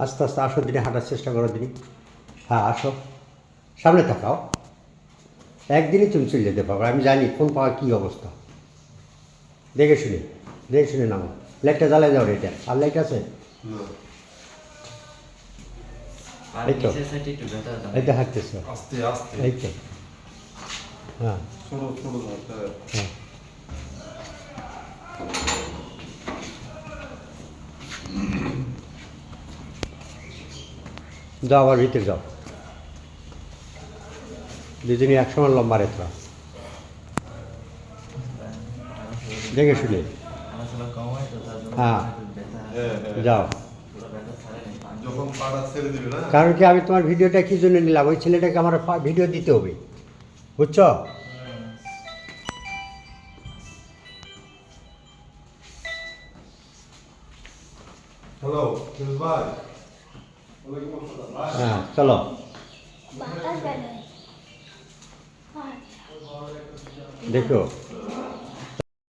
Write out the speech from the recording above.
আস্তে আস্তে আসো দিনে, হাঁটার চেষ্টা করো দিনে। হ্যাঁ আসো, সামনে তাকাও। একদিনই তুমি চলে যেতে পারবে, আমি জানি কোন পাওয়া কী অবস্থা। দেখে শুনে, দেখে শুনে নামো। লাইটটা জ্বালাই যাও এটা, আর লাইট আছে? এই তো, এই তো হাঁটতেছ, এই তো। হ্যাঁ হ্যাঁ, যাও আবার ভিতরে যাও। দুজনই একসময় লম্বা রেখা, দেখে শুনে। হ্যাঁ যাও। কারণ কি, আমি তোমার ভিডিওটা কী জন্য নিলাম, ওই ছেলেটাকে আমার ভিডিও দিতে হবে, বুঝছো? হ্যালো ভাই, হ্যাঁ চলো। দেখো